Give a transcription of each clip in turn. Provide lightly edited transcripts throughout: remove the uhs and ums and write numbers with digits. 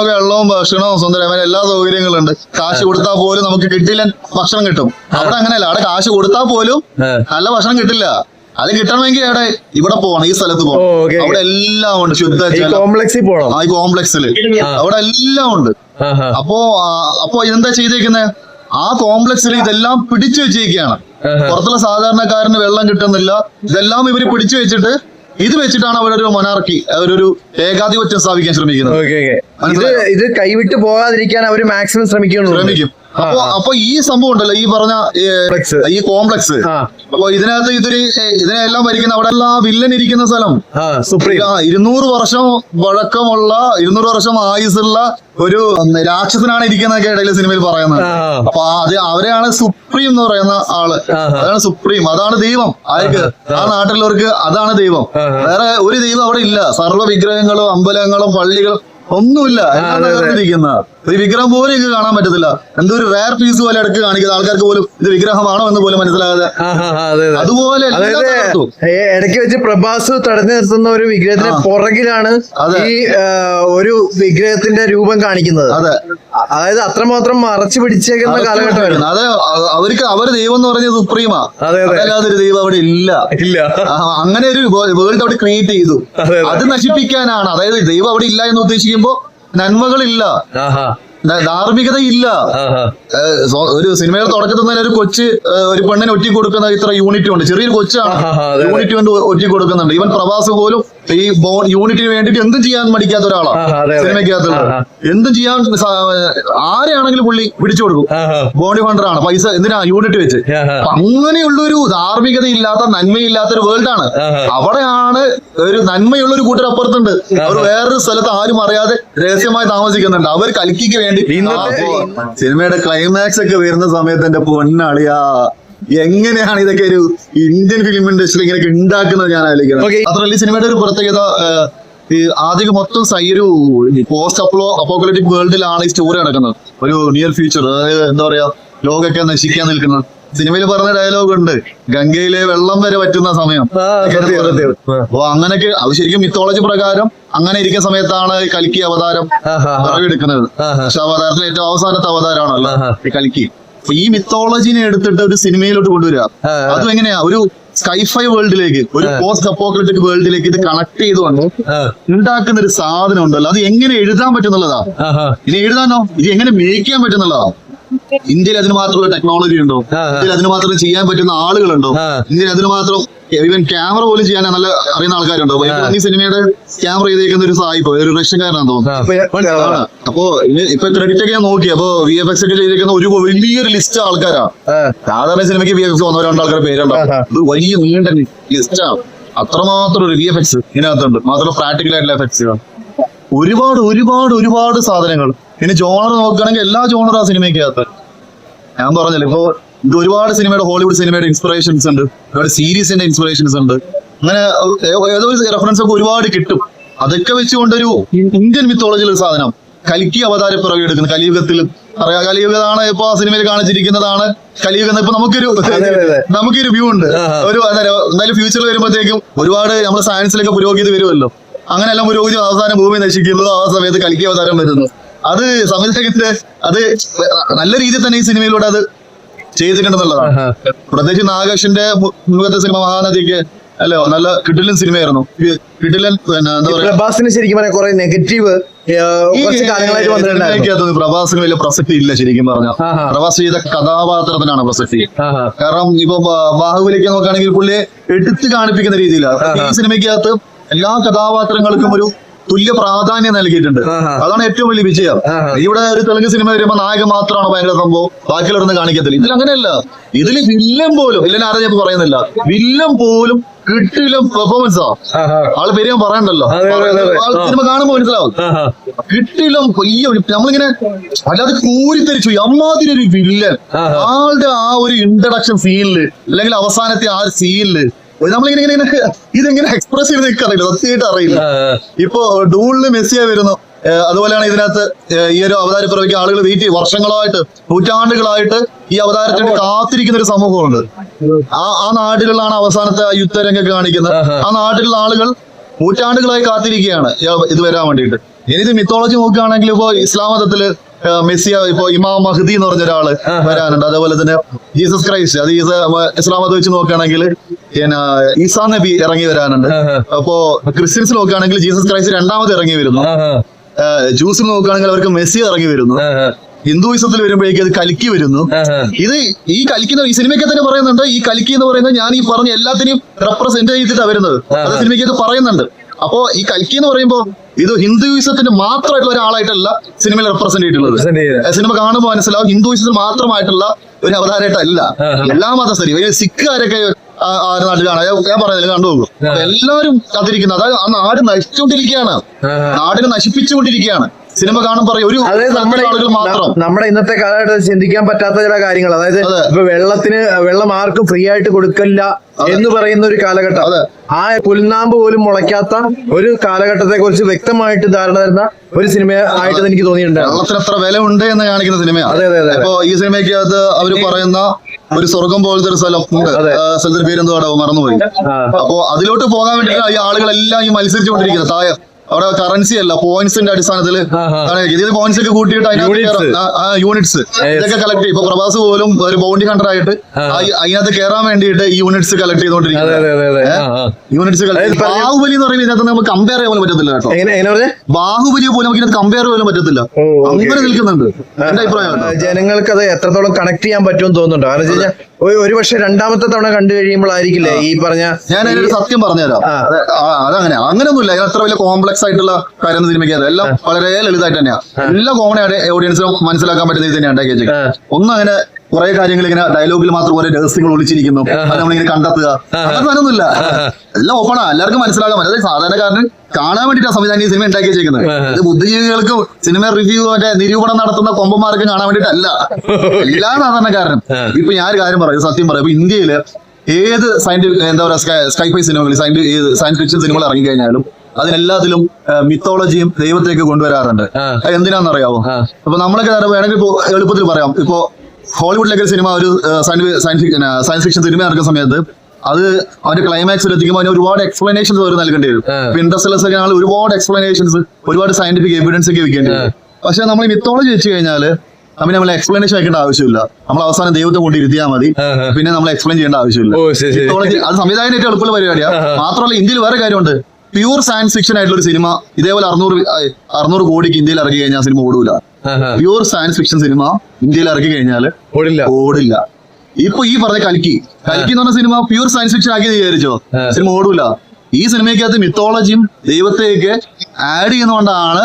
വെള്ളവും ഭക്ഷണവും സുന്ദരമായ എല്ലാ സൗകര്യങ്ങളും ഉണ്ട്. കാശ് കൊടുത്താൽ പോലും നമുക്ക് കിട്ടില്ല ഭക്ഷണം കിട്ടും. അവിടെ അങ്ങനെയല്ല, അവിടെ കാശ് കൊടുത്താൽ പോലും നല്ല ഭക്ഷണം കിട്ടില്ല. അത് കിട്ടണമെങ്കിൽ അവിടെ ഇവിടെ പോകണം, ഈ സ്ഥലത്ത് പോകണം. അവിടെ എല്ലാം ഉണ്ട്, ശുദ്ധ കോംപ്ലക്സിൽ പോകണം. ഈ കോംപ്ലക്സിൽ അവിടെ എല്ലാം ഉണ്ട്. അപ്പോ ഇതെന്താ ചെയ്തേക്കുന്നത്? ആ കോംപ്ലക്സിൽ ഇതെല്ലാം പിടിച്ചു വെച്ചേക്കാണ്. പുറത്തുള്ള സാധാരണക്കാരന് വെള്ളം കിട്ടുന്നില്ല. ഇതെല്ലാം ഇവര് പിടിച്ചു വെച്ചിട്ട് ഇത് വെച്ചിട്ടാണ് അവരൊരു മൊനാർക്കി, അവരൊരു ഏകാധിപത്യം സ്ഥാപിക്കാൻ ശ്രമിക്കുന്നത്. ഇത് കൈവിട്ട് പോകാതിരിക്കാൻ അവർ മാക്സിമം ശ്രമിക്കും. അപ്പൊ ഈ സംഭവം ഉണ്ടല്ലോ, ഈ പറഞ്ഞ ഈ കോംപ്ലക്സ്, അപ്പൊ ഇതിനകത്ത് ഇതിനെല്ലാം ഭരിക്കുന്ന അവിടെ ആ വില്ലൻ ഇരിക്കുന്ന സ്ഥലം 200 വർഷം പഴക്കമുള്ള 200 വർഷം ആയുസുള്ള ഒരു രാക്ഷസനാണ് ഇരിക്കുന്നതൊക്കെ ഇടയിൽ സിനിമയിൽ പറയുന്നത്. അപ്പൊ അവരെയാണ് സുപ്രീം എന്ന് പറയുന്ന ആള്. അതാണ് സുപ്രീം, അതാണ് ദൈവം. ആർക്ക്? ആ നാട്ടിലുള്ളവർക്ക് അതാണ് ദൈവം. വേറെ ഒരു ദൈവം അവിടെ ഇല്ല. സർവ്വ വിഗ്രഹങ്ങളും അമ്പലങ്ങളും പള്ളികളും ഒന്നുമില്ല. ഇരിക്കുന്ന ഒരു വിഗ്രഹം പോലും എനിക്ക് കാണാൻ പറ്റത്തില്ല. എന്തോ ഒരു റയർ പീസ് പോലെ ഇടയ്ക്ക് കാണിക്കുന്നത്, ആൾക്കാർക്ക് പോലും ഇത് വിഗ്രഹമാണോ എന്ന് പോലും മനസ്സിലാകാതെ. അതുപോലെ ഇടയ്ക്ക് വെച്ച് പ്രഭാസ് തടഞ്ഞു നിർത്തുന്ന ഒരു വിഗ്രഹത്തിന് പുറകിലാണ് ഈ ഒരു വിഗ്രഹത്തിന്റെ രൂപം കാണിക്കുന്നത്. അതായത് അത്രമാത്രം മറച്ചു പിടിച്ചേക്കുന്ന കാലഘട്ടമായിരുന്നു. അത് അവര് ദൈവം എന്ന് പറഞ്ഞ സുപ്രീമാ, അല്ലാതെ ഒരു ദൈവം അവിടെ ഇല്ല. അങ്ങനെ ഒരു വേൾഡ് അവിടെ ക്രിയേറ്റ് ചെയ്തു. അത് നശിപ്പിക്കാനാണ്. അതായത് ദൈവം അവിടെ ഇല്ല എന്ന് ഉദ്ദേശിക്കുമ്പോ നന്മകളില്ല, ധാർമ്മികത ഇല്ല. ഒരു സിനിമയുടെ തുടക്കത്തിൽ തന്നെ ഒരു കൊച്ച് ഒരു പെണ്ണിനെ ഒറ്റി കൊടുക്കുന്ന ഇത്ര യൂണിറ്റ് ഉണ്ട്. ചെറിയൊരു കൊച്ചാണ്, യൂണിറ്റ് കൊണ്ട് ഒറ്റി കൊടുക്കുന്നുണ്ട്. ഇവൻ പ്രവാസ് പോലും ഈ യൂണിറ്റിന് വേണ്ടിട്ട് എന്തും ചെയ്യാൻ മടിക്കാത്ത ഒരാളാണ് സിനിമയ്ക്കകത്തുള്ളത്. എന്തും ചെയ്യാൻ ആരെയാണെങ്കിലും പുള്ളി പിടിച്ചു കൊടുക്കും. ബോഡി ഫണ്ടറാണ്, പൈസ എന്തിനാ യൂണിറ്റ് വെച്ച്. അങ്ങനെയുള്ളൊരു ധാർമ്മികത ഇല്ലാത്ത, നന്മയില്ലാത്ത ഒരു വേൾഡാണ്. അവിടെയാണ് ഒരു നന്മയുള്ള ഒരു കൂട്ടർ അപ്പുറത്തുണ്ട്. അവർ വേറൊരു സ്ഥലത്ത് ആരും അറിയാതെ രഹസ്യമായി താമസിക്കുന്നുണ്ട്. അവർ കൽക്കിക്ക് വേണ്ടി. സിനിമയുടെ ക്ലൈമാക്സ് ഒക്കെ വരുന്ന സമയത്ത് എന്റെ പൊന്നളിയാ, എങ്ങനെയാണ് ഇതൊക്കെ ഒരു ഇന്ത്യൻ ഫിലിം ഇൻഡസ്ട്രി ഇങ്ങനെ ഉണ്ടാക്കുന്നത് ഞാൻ ആലോചിക്കുന്നത്. മാത്രമല്ല ഈ സിനിമയുടെ ഒരു പ്രത്യേകത, ഈ ആദ്യം മൊത്തം ഒരു പോസ്റ്റ് അപ്പോക്കലിപ്റ്റിക് വേൾഡിലാണ് ഈ സ്റ്റോറി നടക്കുന്നത്. ഒരു നിയർ ഫ്യൂച്ചർ, അതായത് എന്താ പറയാ, ലോകമൊക്കെ നശിക്കാൻ നിൽക്കുന്നത്. സിനിമയിൽ പറഞ്ഞ ഡയലോഗ് ഉണ്ട്, ഗംഗയിലെ വെള്ളം വരെ പറ്റുന്ന സമയം. അപ്പൊ അങ്ങനെയൊക്കെ അത് ശരിക്കും മിത്തോളജി പ്രകാരം അങ്ങനെ ഇരിക്കുന്ന സമയത്താണ് കൽക്കി അവതാരം പിറവിയെടുക്കുന്നത്. പക്ഷെ അവതാരത്തിന് ഏറ്റവും അവസാനത്തെ അവതാരമാണല്ലോ ഈ കൽക്കി. അപ്പൊ ഈ മിത്തോളജിനെ എടുത്തിട്ട് ഒരു സിനിമയിലോട്ട് കൊണ്ടുവരിക, അതും എങ്ങനെയാ ഒരു സ്കൈഫൈ വേൾഡിലേക്ക്, ഒരു പോസ്റ്റ് അപ്പോക്കലിപ്റ്റിക് വേൾഡിലേക്ക് ഇത് കണക്ട് ചെയ്തുകൊണ്ട് ഉണ്ടാക്കുന്ന ഒരു സാധനം ഉണ്ടല്ലോ. അത് എങ്ങനെ എഴുതാൻ പറ്റുന്നുള്ളതാ. ഇനി എഴുതാനോ ഇത് എങ്ങനെ മേക്ക് ചെയ്യാൻ പറ്റുന്നുള്ളതാ. ഇന്ത്യയിൽ അതിന് മാത്രമുള്ള ടെക്നോളജി ഉണ്ടോ? ഇന്ത്യയിൽ അതിന് മാത്രം ചെയ്യാൻ പറ്റുന്ന ആളുകളുണ്ടോ? ഇന്ത്യയിൽ അതിന് മാത്രം ഈവൻ ക്യാമറ പോലും ചെയ്യാൻ നല്ല അറിയുന്ന ആൾക്കാരുണ്ടോ? ഈ സിനിമയുടെ ക്യാമറ ചെയ്തേക്കുന്ന ഒരു സായിപ്പോ, ഒരു റഷ്യക്കാരനാണെന്ന് തോന്നുന്നു. അപ്പൊ ഇപ്പൊ ക്രെഡിറ്റ് ഒക്കെ ഞാൻ നോക്കി, അപ്പൊ VFX ഒക്കെ ചെയ്തേക്കുന്ന ഒരു വലിയൊരു ലിസ്റ്റ് ആൾക്കാരാണ്. സാധാരണ സിനിമയ്ക്ക് VFX 1-2 ആൾക്കാരുടെ പേരുണ്ടാവും. ഇത് വലിയ നീണ്ട ലിസ്റ്റാണ്. അത്രമാത്രം ഒരു VFX ഇതിനകത്തുണ്ട്. മാത്രം പ്രാക്ടിക്കൽ ആയിട്ടുള്ള എഫക്ട്സുകൾ, ഒരുപാട് സാധനങ്ങൾ. പിന്നെ ജോണർ നോക്കുകയാണെങ്കിൽ എല്ലാ ജോണറും ആ സിനിമയ്ക്കകത്ത്. ഞാൻ പറഞ്ഞല്ലോ, ഇപ്പൊ ഇത് ഒരുപാട് സിനിമയുടെ, ഹോളിവുഡ് സിനിമയുടെ ഇൻസ്പിറേഷൻസ് ഉണ്ട്, ഒരുപാട് സീരീസിന്റെ ഇൻസ്പിറേഷൻസ് ഉണ്ട്. അങ്ങനെ ഏതോ റെഫറൻസ് ഒക്കെ ഒരുപാട് കിട്ടും. അതൊക്കെ വെച്ചുകൊണ്ടൊരു ഇന്ത്യൻ മിത്തോളജിയിൽ ഒരു സാധനം കൽക്കി അവതാര പിറവിയെടുക്കുന്നത്. കലിയുഗത്തിൽ അറിയാം, കലിയുഗതാണ് ഇപ്പൊ ആ സിനിമയിൽ കാണിച്ചിരിക്കുന്നതാണ് കലിയുഗം. ഇപ്പൊ നമുക്കൊരു വ്യൂ ഉണ്ട്. ഒരു എന്തായാലും ഫ്യൂച്ചറിൽ വരുമ്പോഴത്തേക്കും ഒരുപാട് നമ്മുടെ സയൻസിലൊക്കെ പുരോഗതി വരുമല്ലോ. അങ്ങനെയെല്ലാം പുരോഗതി അവസാനം ഭൂമി നശിക്കുന്നു. ആ സമയത്ത് കൽക്കി അവതാരം വരുന്നു. അത് സംവിധായകന്റെ അത് നല്ല രീതിയിൽ തന്നെ ഈ സിനിമയിലൂടെ അത് ചെയ്തിട്ടുണ്ടെന്നുള്ളതാണ്. പ്രത്യേകിച്ച് നാഗേഷിന്റെ മുഖത്തെ സിനിമ മഹാനദിക്ക് അല്ലോ, നല്ല കിടിലൻ സിനിമയായിരുന്നു. കിടിലൻ എന്താ പറയാ, പ്രഭാസിന് ശരിക്കും പറയാൻ കുറെ നെഗറ്റീവ് പ്രഭാസിന് വലിയ പ്രസക്തി ഇല്ല ശരിക്കും പറഞ്ഞാൽ. പ്രഭാസ് ചെയ്ത കഥാപാത്രത്തിനാണ് പ്രസക്തി. കാരണം ഇപ്പൊ ബാഹുബലിക്ക് നോക്കുകയാണെങ്കിൽ പുള്ളിയെ എടുത്ത് കാണിപ്പിക്കുന്ന രീതിയിലാണ്. ഈ സിനിമയ്ക്കകത്ത് എല്ലാ കഥാപാത്രങ്ങൾക്കും ഒരു തുല്യ പ്രാധാന്യം നൽകിയിട്ടുണ്ട്. അതാണ് ഏറ്റവും വലിയ വിജയം. ഇവിടെ ഒരു തെലുങ്ക് സിനിമ വരുമ്പോൾ നായകൻ മാത്രമാണ് ഭയങ്കര സംഭവം, ബാക്കിയുള്ളവരൊന്നും കാണിക്കത്തില്ല. ഇതിൽ അങ്ങനെയല്ല. ഇതിൽ വില്ലൻ പോലും, വില്ലൻ ആരും ഞാൻ പറയുന്നില്ല, വില്ലൻ പോലും കിട്ടിലും പെർഫോമൻസാ. ആള് പേര് ഞാൻ പറയണ്ടല്ലോ, സിനിമ കാണുമ്പോ മനസ്സിലാവും. കിട്ടിലും നമ്മളിങ്ങനെ അല്ലാതെ കൂരിത്തരിച്ചു അമ്മാതിരി ഒരു വില്ലൻ. ആളുടെ ആ ഒരു ഇൻട്രഡക്ഷൻ സീനില് അല്ലെങ്കിൽ അവസാനത്തെ ആ സീനില് നമ്മളിങ്ങനെ ഇതെങ്ങനെ എക്സ്പ്രസ് ചെയ്ത് നിൽക്കാറില്ല, സത്യമായിട്ട് അറിയില്ല. ഇപ്പൊ ഡൂളില് മെസ്സിയ വരുന്നു. അതുപോലെയാണ് ഇതിനകത്ത് ഈ ഒരു അവതാര പിറവിക്ക് ആളുകൾ വെയിറ്റ് ചെയ്യും. വർഷങ്ങളായിട്ട്, നൂറ്റാണ്ടുകളായിട്ട് ഈ അവതാരത്തിന് കാത്തിരിക്കുന്ന ഒരു സമൂഹമുണ്ട്. ആ നാട്ടിലുള്ളതാണ് അവസാനത്തെ യുദ്ധരംഗൊക്കെ കാണിക്കുന്നത്. ആ നാട്ടിലുള്ള ആളുകൾ നൂറ്റാണ്ടുകളായി കാത്തിരിക്കുകയാണ് ഇത് വരാൻ വേണ്ടിയിട്ട്. ഇനി മിത്തോളജി നോക്കുകയാണെങ്കിൽ ഇപ്പോ ഇസ്ലാം മതത്തില് മെസ്സിയ ഇപ്പൊ ഇമാം മഹ്ദി എന്ന് പറഞ്ഞ ഒരാള് വരാനുണ്ട്. അതേപോലെ തന്നെ ജീസസ് ക്രൈസ്റ്റ്, അത് ഇസ്ലാം മതം വെച്ച് നോക്കുകയാണെങ്കിൽ പിന്നെ ഈസാ നബി ഇറങ്ങി വരാനുണ്ട്. അപ്പോ ക്രിസ്ത്യൻസ് നോക്കുകയാണെങ്കിൽ ജീസസ് ക്രൈസ്റ്റ് രണ്ടാമത് ഇറങ്ങി വരുന്നു. ജൂസിൽ നോക്കുകയാണെങ്കിൽ അവർക്ക് മെസ്സി ഇറങ്ങി വരുന്നു. ഹിന്ദുയിസത്തിൽ വരുമ്പോഴേക്കും അത് കൽക്കി വരുന്നു. ഇത് ഈ കൽക്കുന്ന ഈ സിനിമയ്ക്ക് തന്നെ പറയുന്നുണ്ട്, ഈ കൽക്കി എന്ന് പറയുന്നത് ഞാൻ ഈ പറഞ്ഞ എല്ലാത്തിനെയും റെപ്രസെന്റ് ചെയ്തിട്ടാണ് വരുന്നത്. അത് സിനിമയ്ക്ക് പറയുന്നുണ്ട്. അപ്പോ ഈ കൽക്കി എന്ന് പറയുമ്പോ ഇത് ഹിന്ദുയിസത്തിന്റെ മാത്രമായിട്ടുള്ള ഒരാളായിട്ടല്ല സിനിമയിൽ റെപ്രസെന്റ് ചെയ്തിട്ടുള്ളത്. സിനിമ കാണുമ്പോൾ മനസ്സിലാവും ഹിന്ദുയിസത്തിൽ മാത്രമായിട്ടുള്ള ഒരു അവതാരമായിട്ടല്ല എല്ലാ മതസ്ഥരും. സിഖുകാരൊക്കെ നാട്ടിലാണ് ഞാൻ പറയുന്നത്, കണ്ടുപോകും. എല്ലാവരും കാത്തിരിക്കുന്നത്. അതായത് ആ നാട് നശിച്ചുകൊണ്ടിരിക്കുകയാണ്, നാടിനെ നശിപ്പിച്ചുകൊണ്ടിരിക്കുകയാണ്. സിനിമ കാണുമ്പോൾ പറയും ഒരു ആളുകൾ മാത്രം. നമ്മുടെ ഇന്നത്തെ കാലഘട്ടത്തിൽ ചിന്തിക്കാൻ പറ്റാത്ത ചില കാര്യങ്ങൾ, അതായത് ഇപ്പൊ വെള്ളം ആർക്കും ഫ്രീ ആയിട്ട് കൊടുക്കില്ല എന്ന് പറയുന്ന ഒരു കാലഘട്ടം, ആ പുൽനാമ്പ് പോലും മുളയ്ക്കാത്ത ഒരു കാലഘട്ടത്തെ കുറിച്ച് വ്യക്തമായിട്ട് ധാരണ തരുന്ന ഒരു സിനിമ ആയിട്ട് എനിക്ക് തോന്നിയിട്ടുണ്ട്. വെള്ളത്തിന് എത്ര വില ഉണ്ട് എന്ന് കാണിക്കുന്ന സിനിമയാണ്. അതെ അതെ. അപ്പൊ ഈ സിനിമയ്ക്ക് അത് അവര് പറയുന്ന ഒരു സ്വർഗം പോലത്തെ ഒരു സ്ഥലം ഉണ്ട്, സ്ഥലത്തിന്റെ പേരെന്തോ മറന്നുപോയി. അപ്പൊ അതിലോട്ട് പോകാൻ വേണ്ടിയിട്ടാണ് ഈ ആളുകളെല്ലാം ഈ മത്സരിച്ചുകൊണ്ടിരിക്കുന്നത്. താഴെ അവിടെ കറൻസി അല്ല, പോയിന്റ്സിന്റെ അടിസ്ഥാനത്തിൽ ഇത് പോയിന്റ്സ് ഒക്കെ കൂട്ടിയിട്ട് യൂണിറ്റ്സ് ഇതൊക്കെ കളക്ട് ചെയ്യും. ഇപ്പൊ പ്രഭാസ് പോലും ഒരു ബൗണ്ടി ഹണ്ടർ ആയിട്ട് അതിനകത്ത് കയറാൻ വേണ്ടിയിട്ട് ഈ യൂണിറ്റ്സ് കളക്ട് ചെയ്തോണ്ടിരിക്കുന്നത്. യൂണിറ്റ്സ് ബാഹുബലി എന്ന് പറയുമ്പോൾ ഇതിനകത്ത് നമുക്ക് കമ്പയർ ചെയ്യാൻ പോലും പറ്റത്തില്ല കേട്ടോ. ബാഹുബലി പോലും നമുക്ക് ഇതിനകത്ത് കമ്പയർ ചെയ്യാൻ പറ്റത്തില്ല, അങ്ങനെ നിൽക്കുന്നുണ്ട് എന്റെ അഭിപ്രായം. ജനങ്ങൾക്ക് അത് എത്രത്തോളം കണക്ട് ചെയ്യാൻ പറ്റുമെന്ന് തോന്നുന്നുണ്ടോ? കാരണം വെച്ച് കഴിഞ്ഞാൽ ഒരു പക്ഷെ രണ്ടാമത്തെ തവണ കണ്ടു കഴിയുമ്പോഴായിരിക്കില്ലേ ഈ പറഞ്ഞ. ഞാൻ അതിനൊരു സത്യം പറഞ്ഞുതരാം. അങ്ങനെയൊന്നുമില്ല, അത്ര വലിയ കോംപ്ലക്സ് ആയിട്ടുള്ള കാര്യം സിനിമയ്ക്ക് എല്ലാം വളരെ ലളിതമായിട്ട് തന്നെയാണ്. എല്ലാ കോമൺ ഓഡിയൻസിനും മനസ്സിലാക്കാൻ പറ്റുന്ന രീതി തന്നെയാണ് ഉണ്ടാക്കി വെച്ചത്. ഒന്നും അങ്ങനെ കുറെ കാര്യങ്ങൾ ഇങ്ങനെ ഡയലോഗിൽ മാത്രം കുറെ രഹസ്യങ്ങൾ ഒളിച്ചിരിക്കുന്നു, അത് നമ്മളിങ്ങനെ കണ്ടെത്തുക, അങ്ങനൊന്നുമില്ല. എല്ലാം ഓപ്പണാ, എല്ലാവർക്കും മനസ്സിലാക്കാൻ പറ്റും. അതായത് സാധാരണക്കാരന് കാണാൻ വേണ്ടിയിട്ടാണ് സംവിധാനം ഈ സിനിമ ഉണ്ടാക്കി വെച്ചേക്കുന്നത്. ഇത് ബുദ്ധിജീവികൾക്കും സിനിമ റിവ്യൂ നിരൂപണം നടത്തുന്ന കൊമ്പന്മാർക്കും കാണാൻ വേണ്ടിയിട്ടല്ല, എല്ലാ സാധാരണക്കാരനും. ഇപ്പൊ ഞാൻ ഒരു കാര്യം പറയും, സത്യം പറയാം. ഇപ്പൊ ഇന്ത്യയില് ഏത് സയന്റിഫിക് എന്താ പറയുക സ്കൈഫൈ സിനിമകൾ, സയൻസ് ഫിക്ഷൻ സിനിമകൾ ഇറങ്ങിക്കഴിഞ്ഞാലും അതിനെല്ലാത്തിലും സൈന്റിഫിക്കും ദൈവത്തേക്ക് കൊണ്ടുവരാറുണ്ട്. എന്തിനാണെന്നറിയാവോ? അപ്പൊ നമ്മളൊക്കെ വേണമെങ്കിൽ ഇപ്പൊ എളുപ്പത്തിൽ പറയാം. ഇപ്പോ ഹോളിവുഡിലൊക്കെ സിനിമ ഒരു സയൻസ് ഫിക്ഷൻ സിനിമ ഇറക്കുന്ന സമയത്ത് അത് അവന്റെ ക്ലൈമാക്സിൽ എത്തിക്കുമ്പോൾ അതിന് ഒരുപാട് എക്സ്പ്ലനേഷൻസ് അവർ നൽകേണ്ടി വരും. ഇൻഡസ്ട്രിയൽസ് ഒക്കെ ആണെങ്കിൽ ഒരുപാട് എക്സ്പ്ലനേഷൻസ്, ഒരുപാട് സയന്റിഫിക് എവിഡൻസ് ഒക്കെ വെക്കേണ്ടി വരും. പക്ഷെ നമ്മൾ മിത്തോളജി വെച്ച് കഴിഞ്ഞാൽ നമ്മൾ എക്സ്പ്ലനേഷൻ വെക്കേണ്ട ആവശ്യമില്ല. നമ്മൾ അവസാനം ദൈവത്തെ കൊണ്ട് ഇരുത്തിയാൽ മതി, പിന്നെ നമ്മൾ എക്സ്പ്ലെയിൻ ചെയ്യേണ്ട ആവശ്യമില്ല. മിത്തോളജി അത് സംവിധാനം ഏറ്റവും എളുപ്പമുള്ള പരിപാടിയാണ്. മാത്രമല്ല ഇന്ത്യയിൽ വേറെ കാര്യമുണ്ട്, പ്യൂർ സയൻസ് ഫിക്ഷൻ ആയിട്ടുള്ള ഒരു സിനിമ ഇതേപോലെ 600 കോടിക്ക് ഇന്ത്യയിൽ ഇറക്കി കഴിഞ്ഞാൽ സിനിമ ഓടൂല. പ്യൂർ സയൻസ് ഫിക്ഷൻ സിനിമ ഇന്ത്യയിൽ ഇറക്കി കഴിഞ്ഞാൽ ഓടില്ല. ഇപ്പൊ ഈ പറഞ്ഞ കൽക്കി എന്ന് പറഞ്ഞ സിനിമ പ്യൂർ സയൻസ് ഫിക്ഷൻ ആക്കി വിചാരിച്ചോ, സിനിമ ഓടൂല. ഈ സിനിമയ്ക്കകത്ത് മിത്തോളജിയും ദൈവത്തെയൊക്കെ ആഡ് ചെയ്യുന്നതുകൊണ്ടാണ്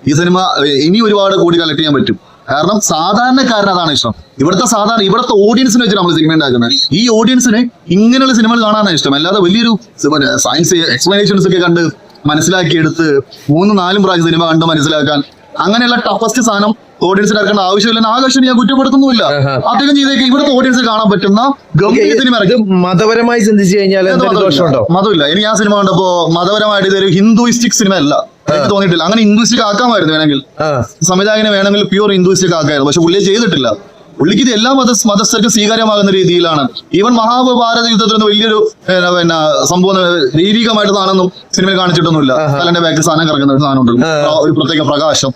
ഈ സിനിമ ഇനി ഒരുപാട് കോടി കളക്ട് ചെയ്യാൻ പറ്റും. കാരണം സാധാരണക്കാരന് അതാണ് ഇഷ്ടം. ഇവിടുത്തെ ഓഡിയൻസിനെ വെച്ച് നമ്മൾ സിനിമ ഉണ്ടാക്കുന്നത്. ഈ ഓഡിയൻസിന് ഇങ്ങനെയുള്ള സിനിമകൾ കാണാനാണ് ഇഷ്ടം. അല്ലാതെ വലിയൊരു സയൻസ് എക്സ്പ്ലനേഷൻസ് ഒക്കെ കണ്ട് മനസ്സിലാക്കിയെടുത്ത് 3-4 പ്രാവശ്യം സിനിമ കണ്ട് മനസ്സിലാക്കാൻ അങ്ങനെയുള്ള ടഫസ്റ്റ് സാധനം ഓഡിയൻസിന് ഇറക്കേണ്ട ആവശ്യമില്ലെന്ന് ആകാശം ഞാൻ കുറ്റപ്പെടുത്തുന്നില്ല. അദ്ദേഹം ചെയ്തേക്ക് ഇവിടുത്തെ ഓഡിയൻസിന് കാണാൻ പറ്റുന്ന ഗംഭീര സിനിമ ഇറക്കി. മതപരമായി ചിന്തിച്ചു കഴിഞ്ഞാൽ മതമില്ല. എനിക്ക് ആ സിനിമ കണ്ടപ്പോ മതപരമായിട്ട് ഇതൊരു ഹിന്ദുയിസ്റ്റിക് സിനിമ അല്ല എനിക്ക് തോന്നിയിട്ടില്ല. അങ്ങനെ ഹിന്ദുയിസ്റ്റിക് ആക്കാമായിരുന്നു വേണമെങ്കിൽ, സംവിധായകനെ വേണമെങ്കിൽ പ്യൂർ ഹിന്ദുയിസ്റ്റിക് ആക്കായിരുന്നു. പക്ഷെ പുള്ളിയെ ചെയ്തിട്ടില്ല. പുള്ളിക്ക് ഇത് എല്ലാ മതസ്ഥർക്കും സ്വീകാര്യമാകുന്ന രീതിയിലാണ്. ഈവൻ മഹാഭാരത യുദ്ധത്തിൽ വലിയൊരു സംഭവം ദൈവികമായിട്ട് സാധനം സിനിമയിൽ കാണിച്ചിട്ടൊന്നുമില്ല. തലന്റെ ബാക്കിൽ സാധനം കിടക്കുന്ന ഒരു സാധനം ഉണ്ട്, ഒരു പ്രത്യേക പ്രകാശം.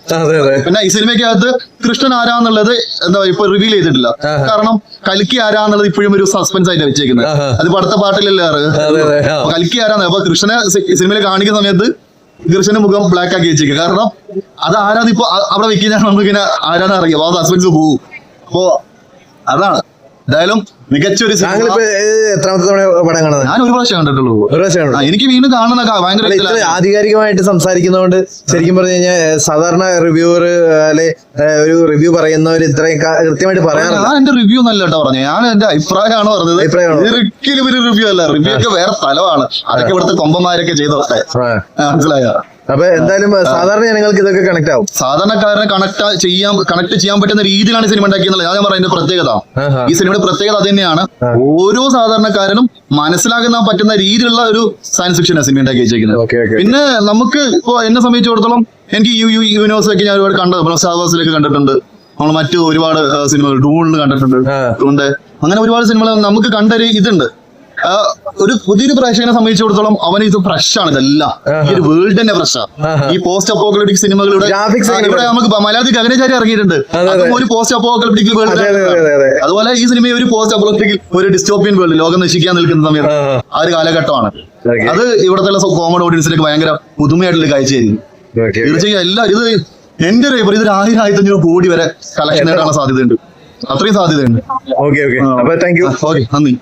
പിന്നെ ഈ സിനിമയ്ക്കകത്ത് കൃഷ്ണൻ ആരാന്നുള്ളത് എന്താ ഇപ്പൊ റിവീൽ ചെയ്തിട്ടില്ല. കാരണം കൽക്കി ആരാന്നുള്ളത് ഇപ്പോഴും ഒരു സസ്പെൻസ് ആയിട്ട് വെച്ചേക്കുന്നത്. അതിപ്പോ അടുത്ത പാട്ടിലല്ലേ കൽക്കി ആരാന്ന്. അപ്പൊ കൃഷ്ണനെ സിനിമയിൽ കാണിക്കുന്ന സമയത്ത് കൃഷ്ണന്റെ മുഖം ബ്ലാക്ക് ആക്കി വെച്ചേക്കുക. കാരണം അത് ആരാന്ന് ഇപ്പൊ അവിടെ വെക്കുന്ന നമുക്കിങ്ങനെ ആരാന്ന് അറിയാം, ആ സസ്പെൻസ് പോകും. അപ്പോ അതാണ് എന്തായാലും മികച്ചൊരു എത്രാമത്തെ തവണ പടം കാണുന്നത്? ഞാൻ ഒരു പ്രാവശ്യം കണ്ടിട്ടുള്ളൂ. എനിക്ക് വീണ്ടും കാണുന്ന ഭയങ്കര ആധികാരികമായിട്ട് സംസാരിക്കുന്നതുകൊണ്ട് ശരിക്കും പറഞ്ഞു കഴിഞ്ഞാൽ സാധാരണ റിവ്യൂവർ അല്ലെ ഒരു റിവ്യൂ പറയുന്നവർ ഇത്രയും കൃത്യമായിട്ട് പറയാറില്ല. ഞാൻ എന്റെ റിവ്യൂ നല്ല കേട്ടോ പറഞ്ഞു, ഞാൻ എന്റെ അഭിപ്രായമാണ് പറഞ്ഞത്. ഒരിക്കലും ഒരു റിവ്യൂ അല്ല. റിവ്യൂ ഒക്കെ വേറെ സ്ഥലമാണ്. അതൊക്കെ ഇവിടുത്തെ കൊമ്പന്മാരൊക്കെ ചെയ്തോട്ടെ, മനസ്സിലായോ? അപ്പൊ എന്തായാലും സാധാരണ ജനങ്ങൾക്ക് ഇതൊക്കെ കണക്ട് ആവും. സാധാരണക്കാരനെ കണക്ട് ചെയ്യാൻ പറ്റുന്ന രീതിയിലാണ് സിനിമ ഉണ്ടാക്കിയെന്നുള്ളത് ഞാൻ പറയുന്ന പ്രത്യേകത. ഈ സിനിമയുടെ പ്രത്യേകത അത് തന്നെയാണ്. ഓരോ സാധാരണക്കാരനും മനസ്സിലാക്കാൻ പറ്റുന്ന രീതിയിലുള്ള ഒരു സയൻസ് ഫിക്ഷനാണ് സിനിമ ഉണ്ടാക്കി വെച്ചിരിക്കുന്നത്. പിന്നെ നമുക്ക് ഇപ്പൊ എന്നെ സംബന്ധിച്ചിടത്തോളം എനിക്ക് യൂണിവേഴ്സ് ഒക്കെ ഞാൻ ഒരുപാട് കണ്ടത്, സ്റ്റാർവാസിലേക്ക് കണ്ടിട്ടുണ്ട്, നമ്മൾ മറ്റു ഒരുപാട് സിനിമകൾ ഡൂണിൽ കണ്ടിട്ടുണ്ട്. അങ്ങനെ ഒരുപാട് സിനിമകൾ നമുക്ക് കണ്ടൊരു ഇതുണ്ട്. ഒരു പുതിയൊരു പ്രേക്ഷകനെ സംബന്ധിച്ചിടത്തോളം അവന് ഇത് ഫ്രഷ് ആണ്. ഇതെല്ലാം ഈ ഒരു വേൾഡ് തന്നെ ഫ്രഷാ. ഈ പോസ്റ്റ് അപ്പോക്കലിപ്റ്റിക് സിനിമകൾ ഇവിടെ നമുക്ക് മലയാളത്തിൽ ഗഗനചാരി ഇറങ്ങിയിട്ടുണ്ട്. അതും ഒരു പോസ്റ്റ് അപ്പോക്കലിപ്റ്റിക് വേൾഡ്. അതുപോലെ ഈ സിനിമ ഒരു പോസ്റ്റ് അപ്പോക്കലിപ്റ്റിക് ഒരു ഡിസ്റ്റോപ്പിയൻ വേൾഡ്, ലോകം നശിക്കാൻ നിൽക്കുന്ന സമയത്ത് ആ ഒരു കാലഘട്ടമാണ്. അത് ഇവിടത്തെ കോമൺ ഓഡിയൻസിലേക്ക് ഭയങ്കര പുതുമയായിട്ടുള്ള കാഴ്ചയായിരുന്നു. തീർച്ചയായും എല്ലാവരും ഇത് എന്റെ ഒരു ഇത് 1000-1500 കോടി വരെ കളക്ഷൻ നേടാനുള്ള സാധ്യതയുണ്ട്. അത്രയും സാധ്യതയുണ്ട്. ഓക്കെ, നന്ദി.